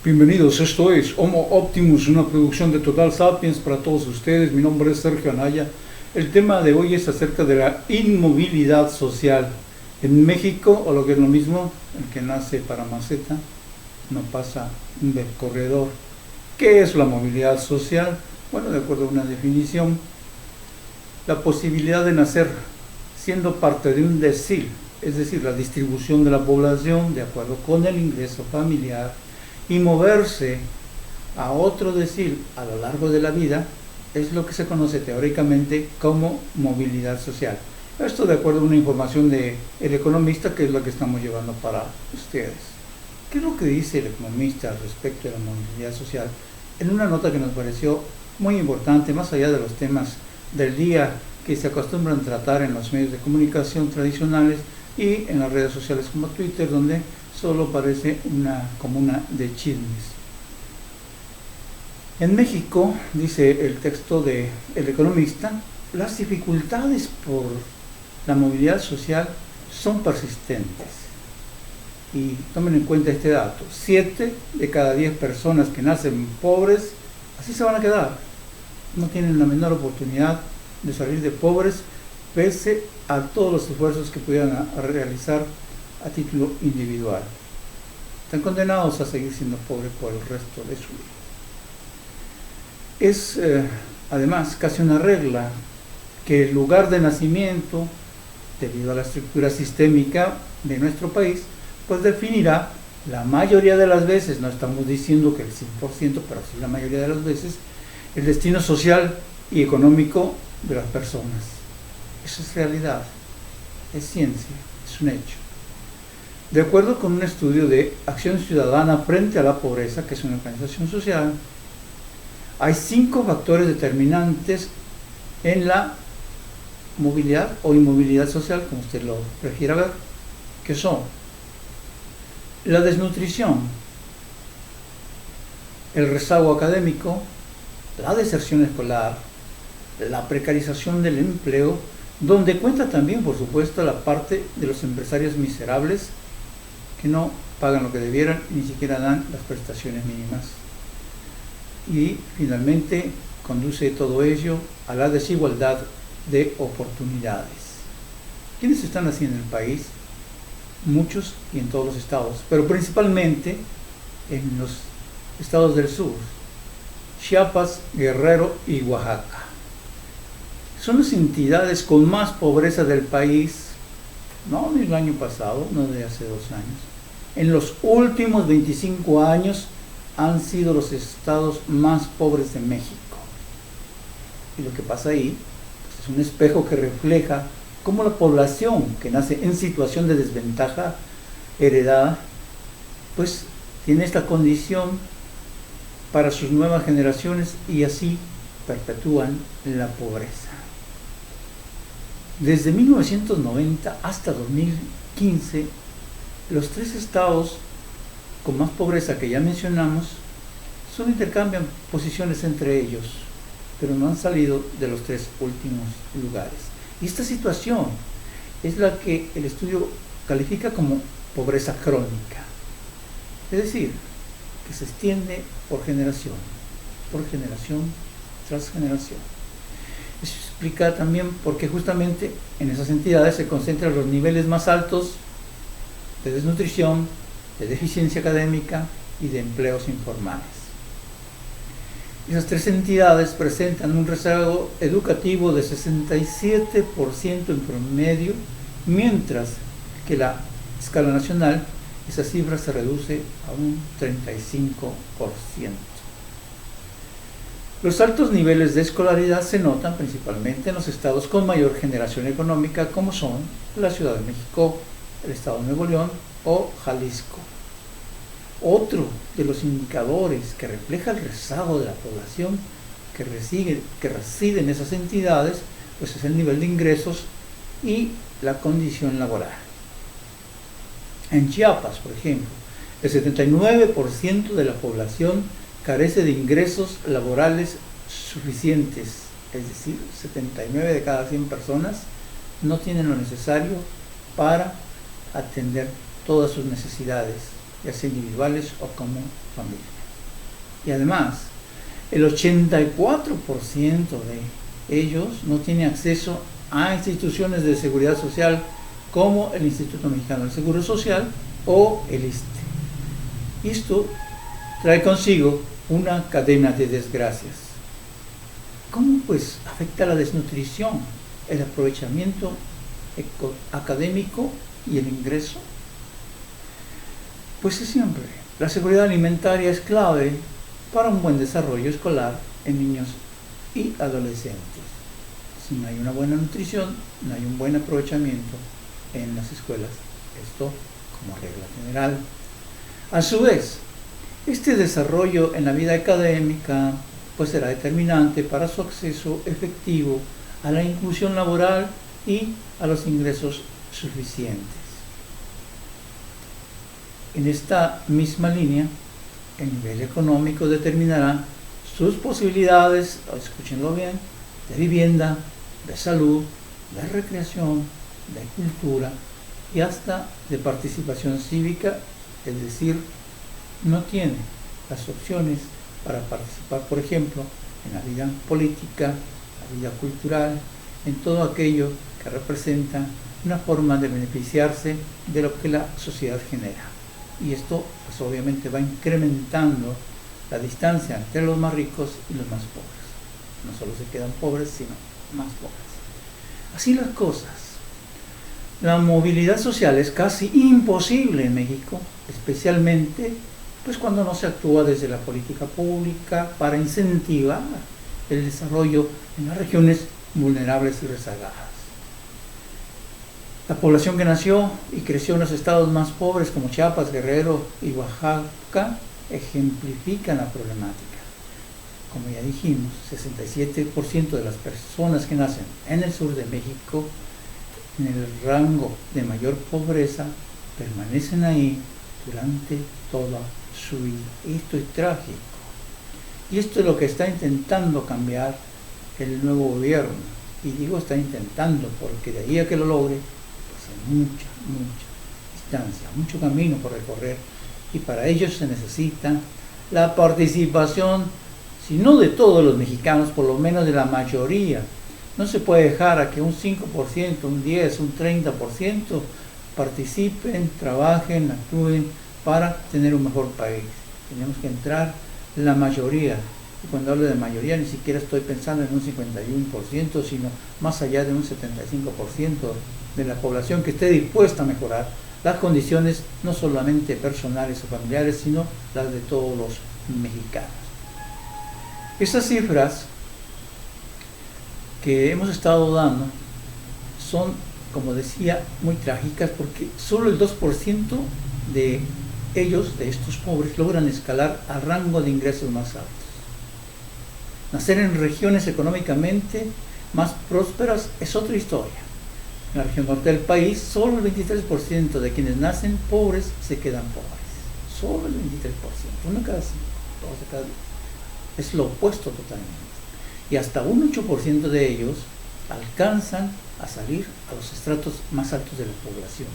Bienvenidos, esto es Homo Optimus, una producción de Total Sapiens para todos ustedes. Mi nombre es Sergio Anaya. El tema de hoy es acerca de la inmovilidad social. En México, o lo que es lo mismo, el que nace para maceta no pasa del corredor. ¿Qué es la movilidad social? Bueno, de acuerdo a una definición, la posibilidad de nacer siendo parte de un decil, es decir, la distribución de la población de acuerdo con el ingreso familiar, y moverse a otro decil a lo largo de la vida, es lo que se conoce teóricamente como movilidad social. Esto de acuerdo a una información de El Economista, que es la que estamos llevando para ustedes. ¿Qué es lo que dice El Economista respecto de la movilidad social? En una nota que nos pareció muy importante, más allá de los temas del día que se acostumbran a tratar en los medios de comunicación tradicionales y en las redes sociales como Twitter, donde solo parece una comuna de chismes. En México, dice el texto de El Economista, las dificultades por la movilidad social son persistentes. Y tomen en cuenta este dato: 7 de cada 10 personas que nacen pobres, así se van a quedar. No tienen la menor oportunidad de salir de pobres, pese a todos los esfuerzos que pudieran realizar a título individual. Están condenados a seguir siendo pobres por el resto de su vida. Es además casi una regla que el lugar de nacimiento, debido a la estructura sistémica de nuestro país, pues definirá la mayoría de las veces, no estamos diciendo que el 100%, pero sí la mayoría de las veces, el destino social y económico de las personas. Eso es realidad, es ciencia, es un hecho. De acuerdo con un estudio de Acción Ciudadana frente a la Pobreza, que es una organización social, hay 5 factores determinantes en la movilidad o inmovilidad social, como usted lo prefiera ver, que son la desnutrición, el rezago académico, la deserción escolar, la precarización del empleo, donde cuenta también, por supuesto, la parte de los empresarios miserables que no pagan lo que debieran y ni siquiera dan las prestaciones mínimas. Y finalmente conduce todo ello a la desigualdad de oportunidades. ¿Quiénes están así en el país? Muchos y en todos los estados, pero principalmente en los estados del sur: Chiapas, Guerrero y Oaxaca. Son las entidades con más pobreza del país, no del año pasado, no de hace 2 años. En los últimos 25 años han sido los estados más pobres de México. Y lo que pasa ahí pues, es un espejo que refleja cómo la población que nace en situación de desventaja heredada, pues tiene esta condición para sus nuevas generaciones y así perpetúan la pobreza. Desde 1990 hasta 2015, los 3 estados con más pobreza que ya mencionamos solo intercambian posiciones entre ellos, pero no han salido de los 3 últimos lugares. Y esta situación es la que el estudio califica como pobreza crónica, es decir, que se extiende por generación tras generación. Eso explica también por qué justamente en esas entidades se concentran los niveles más altos de desnutrición, de deficiencia académica y de empleos informales. Esas 3 entidades presentan un rezago educativo de 67% en promedio, mientras que la escala nacional esa cifra se reduce a un 35%. Los altos niveles de escolaridad se notan principalmente en los estados con mayor generación económica, como son la Ciudad de México, el estado de Nuevo León o Jalisco. Otro de los indicadores que refleja el rezago de la población que reside en esas entidades, pues es el nivel de ingresos y la condición laboral. En Chiapas, por ejemplo, el 79% de la población carece de ingresos laborales suficientes, es decir, 79 de cada 100 personas no tienen lo necesario para atender todas sus necesidades, ya sea individuales o como familia. Y además, el 84% de ellos no tiene acceso a instituciones de seguridad social como el Instituto Mexicano del Seguro Social o el ISSSTE. Esto trae consigo una cadena de desgracias. ¿Cómo pues afecta la desnutrición, el aprovechamiento académico y el ingreso? Pues es simple. La seguridad alimentaria es clave para un buen desarrollo escolar en niños y adolescentes. Si no hay una buena nutrición, no hay un buen aprovechamiento en las escuelas. Esto como regla general. A su vez, este desarrollo en la vida académica pues será determinante para su acceso efectivo a la inclusión laboral y a los ingresos suficientes. En esta misma línea, el nivel económico determinará sus posibilidades, escúchenlo bien, de vivienda, de salud, de recreación, de cultura y hasta de participación cívica, es decir, no tiene las opciones para participar, por ejemplo, en la vida política, la vida cultural, en todo aquello que representa una forma de beneficiarse de lo que la sociedad genera. Y esto, pues obviamente va incrementando la distancia entre los más ricos y los más pobres. No solo se quedan pobres, sino más pobres. Así las cosas. La movilidad social es casi imposible en México, especialmente pues cuando no se actúa desde la política pública para incentivar el desarrollo en las regiones vulnerables y rezagadas. La población que nació y creció en los estados más pobres como Chiapas, Guerrero y Oaxaca ejemplifican la problemática. Como ya dijimos, 67% de las personas que nacen en el sur de México, en el rango de mayor pobreza, permanecen ahí durante toda su vida. Esto es trágico. Y esto es lo que está intentando cambiar el nuevo gobierno. Y digo está intentando, porque de ahí a que lo logre, pues hay mucha distancia, mucho camino por recorrer. Y para ello se necesita la participación, si no de todos los mexicanos, por lo menos de la mayoría. No se puede dejar a que un 5%, un 10%, un 30% participen, trabajen, actúen para tener un mejor país. Tenemos que entrar la mayoría. Y cuando hablo de mayoría, ni siquiera estoy pensando en un 51%, sino más allá de un 75% de la población que esté dispuesta a mejorar las condiciones, no solamente personales o familiares, sino las de todos los mexicanos. Estas cifras que hemos estado dando son, como decía, muy trágicas, porque solo el 2% de ellos, de estos pobres, logran escalar al rango de ingresos más altos. Nacer en regiones económicamente más prósperas es otra historia. En la región norte del país, solo el 23% de quienes nacen pobres se quedan pobres. Solo el 23%, uno cada 5, dos de cada 10. Es lo opuesto totalmente. Y hasta un 8% de ellos alcanzan a salir a los estratos más altos de la población.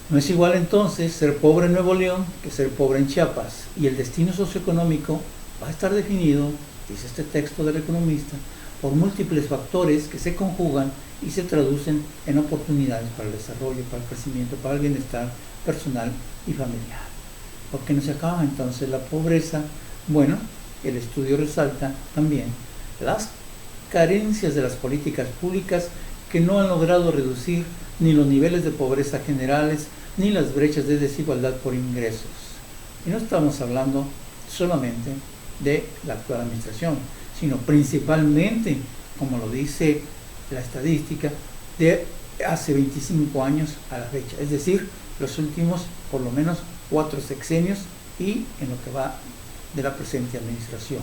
No es igual entonces ser pobre en Nuevo León que ser pobre en Chiapas, y el destino socioeconómico va a estar definido, dice este texto del economista, por múltiples factores que se conjugan y se traducen en oportunidades para el desarrollo, para el crecimiento, para el bienestar personal y familiar. ¿Por qué no se acaba entonces la pobreza? Bueno, el estudio resalta también las carencias de las políticas públicas que no han logrado reducir ni los niveles de pobreza generales ni las brechas de desigualdad por ingresos. Y no estamos hablando solamente de la actual administración, sino principalmente, como lo dice la estadística, de hace 25 años a la fecha, es decir, los últimos por lo menos 4 sexenios y en lo que va de la presente administración.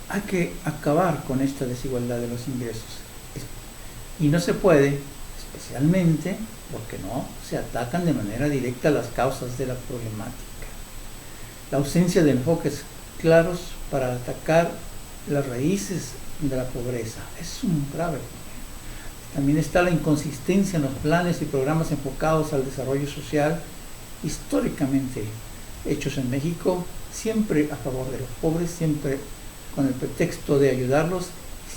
Hay que acabar con esta desigualdad de los ingresos. Y no se puede, especialmente porque no se atacan de manera directa las causas de la problemática. La ausencia de enfoques claros para atacar las raíces de la pobreza es un grave problema. También está la inconsistencia en los planes y programas enfocados al desarrollo social. Históricamente, hechos en México, siempre a favor de los pobres, siempre con el pretexto de ayudarlos,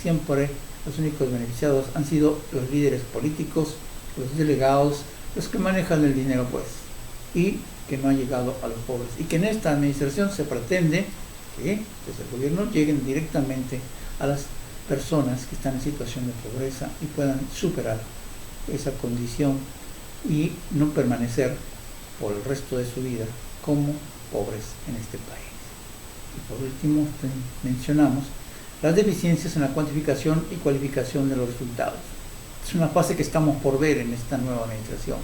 siempre los únicos beneficiados han sido los líderes políticos, los delegados, los que manejan el dinero pues, y que no ha llegado a los pobres. Y que en esta administración se pretende que desde el gobierno lleguen directamente a las personas que están en situación de pobreza y puedan superar esa condición y no permanecer por el resto de su vida como pobres en este país. Y por último, mencionamos las deficiencias en la cuantificación y cualificación de los resultados. Es una fase que estamos por ver en esta nueva administración,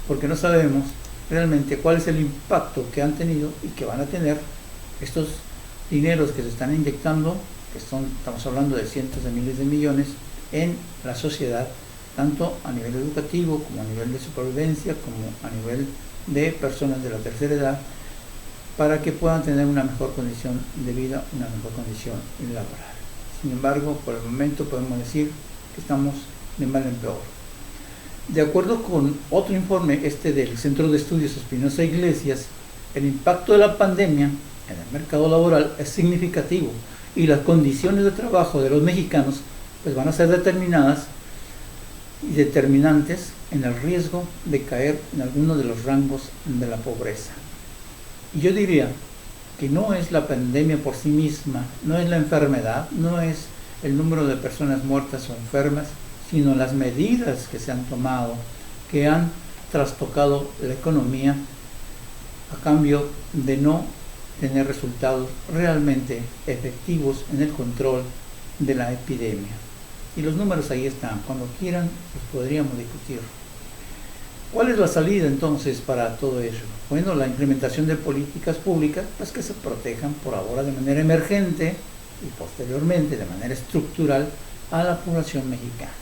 porque no sabemos realmente cuál es el impacto que han tenido y que van a tener estos dineros que se están inyectando, que estamos hablando de cientos de miles de millones, en la sociedad, tanto a nivel educativo como a nivel de supervivencia, como a nivel de personas de la tercera edad, para que puedan tener una mejor condición de vida, una mejor condición laboral. Sin embargo, por el momento podemos decir que estamos de mal en peor. De acuerdo con otro informe, del Centro de Estudios Espinosa Iglesias, el impacto de la pandemia en el mercado laboral es significativo y las condiciones de trabajo de los mexicanos pues van a ser determinadas y determinantes en el riesgo de caer en alguno de los rangos de la pobreza. Y yo diría que no es la pandemia por sí misma, no es la enfermedad, no es el número de personas muertas o enfermas, sino las medidas que se han tomado, que han trastocado la economía a cambio de no tener resultados realmente efectivos en el control de la epidemia. Y los números ahí están, cuando quieran los podríamos discutir. ¿Cuál es la salida entonces para todo ello? Bueno, la implementación de políticas públicas pues que se protejan por ahora de manera emergente y posteriormente de manera estructural a la población mexicana.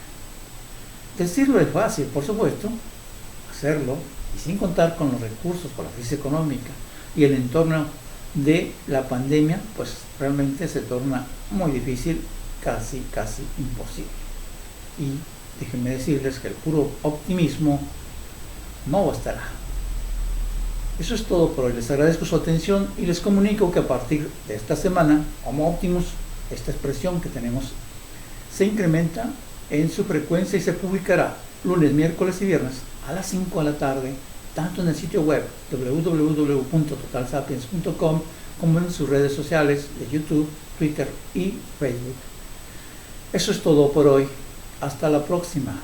Decirlo es fácil, por supuesto, hacerlo y sin contar con los recursos, con la crisis económica y el entorno de la pandemia, pues realmente se torna muy difícil, casi imposible. Y déjenme decirles que el puro optimismo no bastará. Eso es todo por hoy. Les agradezco su atención y les comunico que a partir de esta semana, Homo Optimus, esta expresión que tenemos, se incrementa en su frecuencia y se publicará lunes, miércoles y viernes a las 5 de la tarde, tanto en el sitio web www.totalsapiens.com como en sus redes sociales de YouTube, Twitter y Facebook. Eso es todo por hoy. Hasta la próxima.